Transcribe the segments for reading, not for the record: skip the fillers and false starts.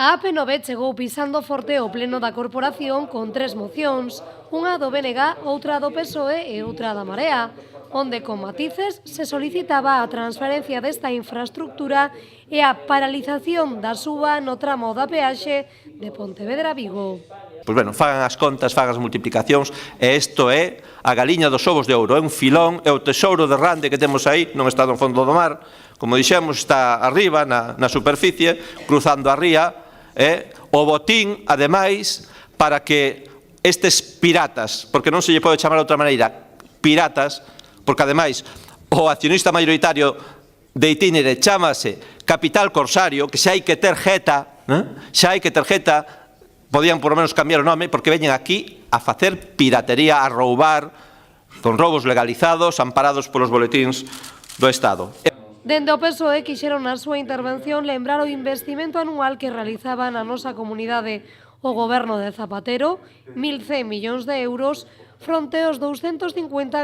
A AP9 chegou pisando forte ao pleno da corporación con 3 mocións, unha do BNG, outra do PSOE e outra da Marea, onde con matices se solicitaba a transferencia desta infraestructura e a paralización da suba no tramo da peaxe de Pontevedra a Vigo. Pois bueno, fagan as contas, fagan as multiplicacións, e isto é a galiña dos ovos de ouro, é un filón, é o tesouro de rande que temos aí, non está no fondo do mar, como dixemos, está arriba na superficie, cruzando a ría, o botín, ademais, para que estes piratas, porque non se lle pode chamar de outra maneira, piratas, porque ademais o accionista mayoritario de Itinere chámase Capital Corsario, que xa hai que ter jeta, podían por lo menos cambiar o nome, porque veñen aquí a facer piratería, a roubar, con roubos legalizados, amparados polos boletíns do Estado. Dende o PSOE quixeron na súa intervención lembrar o investimento anual que realizaba na nosa comunidade o goberno de Zapatero, 1.100 millóns de euros, fronte aos 250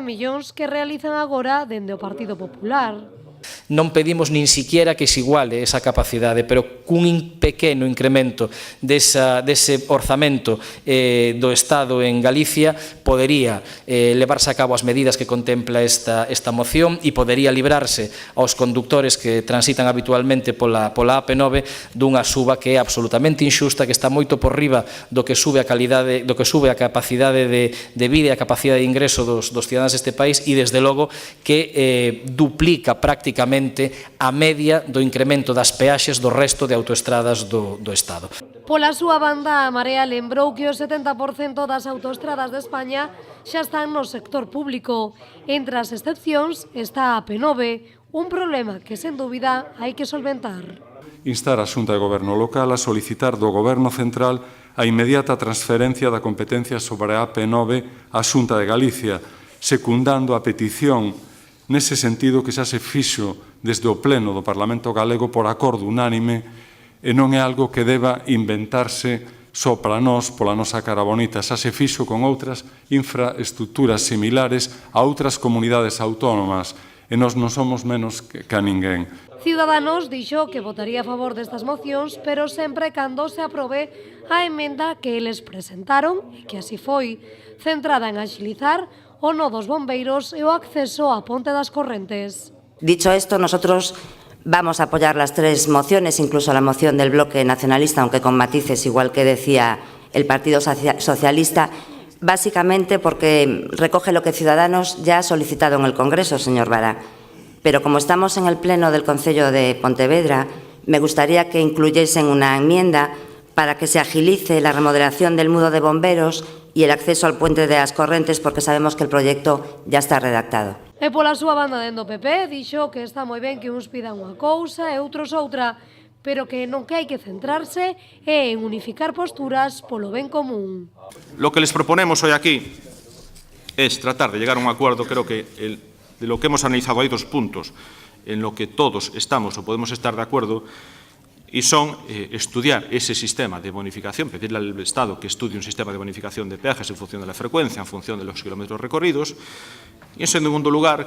millóns que realizan agora dende o Partido Popular. Non pedimos nin siquiera que se iguale esa capacidade, pero cun pequeno incremento dese orzamento do Estado en Galicia podería levarse a cabo as medidas que contempla esta moción e podería librarse aos conductores que transitan habitualmente pola AP9 dunha suba que é absolutamente inxusta, que está moito por riba do que sube a calidade, do que sube a capacidade de vida e a capacidade de ingreso dos cidadáns deste país e, desde logo, que duplica prácticamente a media do incremento das peaxes do resto de autoestradas do Estado. Pola súa banda, a Marea lembrou que o 70% das autoestradas de España xa están no sector público. Entre as excepcións está a AP9, un problema que, sen dúbida, hai que solventar. Instar a Xunta de Goberno local a solicitar do Goberno central a inmediata transferencia da competencia sobre a AP9 á Xunta de Galicia, secundando a petición nese sentido que xa se fixo desde o Pleno do Parlamento Galego por acordo unánime e non é algo que deba inventarse só para nós, pola nosa cara bonita, xa se fixo con outras infraestructuras similares a outras comunidades autónomas e nós non somos menos que ninguén. Ciudadanos dixo que votaría a favor destas mocións, pero sempre cando se aprobe a emenda que eles presentaron e que así foi, centrada en axilizar o no dos bombeiros e o acceso á Ponte das Correntes. Dicho esto, nosotros vamos a apoyar las 3 mociones, incluso la moción del bloque nacionalista, aunque con matices, igual que decía el Partido Socialista, básicamente porque recoge lo que Ciudadanos ya ha solicitado en el Congreso, señor Vara. Pero como estamos en el Pleno del Concello de Pontevedra, me gustaría que incluyesen una enmienda para que se agilice la remodelación del mudo de bomberos y el acceso al puente de las Correntes, porque sabemos que el proyecto ya está redactado. E pola súa banda dentro do PP dixo que está moi ben que uns pidan unha cousa e outros outra, pero que non que hai que centrarse é en unificar posturas polo ben común. Lo que les proponemos hoy aquí es tratar de llegar a un acuerdo. Creo que de lo que hemos analizado hay 2 puntos en lo que todos estamos o podemos estar de acuerdo, y son estudiar ese sistema de bonificación, pedirle al Estado que estudie un sistema de bonificación de peajes en función de la frecuencia, en función de los kilómetros recorridos. Y en segundo lugar,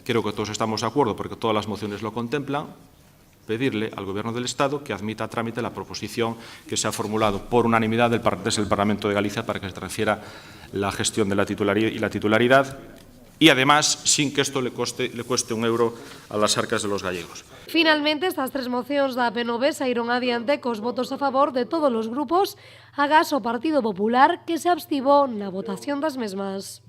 creo que todos estamos de acuerdo porque todas las mociones lo contemplan, pedirle al Gobierno del Estado que admita a trámite la proposición que se ha formulado por unanimidad desde el Parlamento de Galicia para que se transfiera la gestión de la titularidad y además sin que esto le cueste un euro a las arcas de los gallegos. Finalmente, estas 3 mocións da AP9 saíron adiante cos votos a favor de todos os grupos, agás o Partido Popular, que se abstivo na votación das mesmas.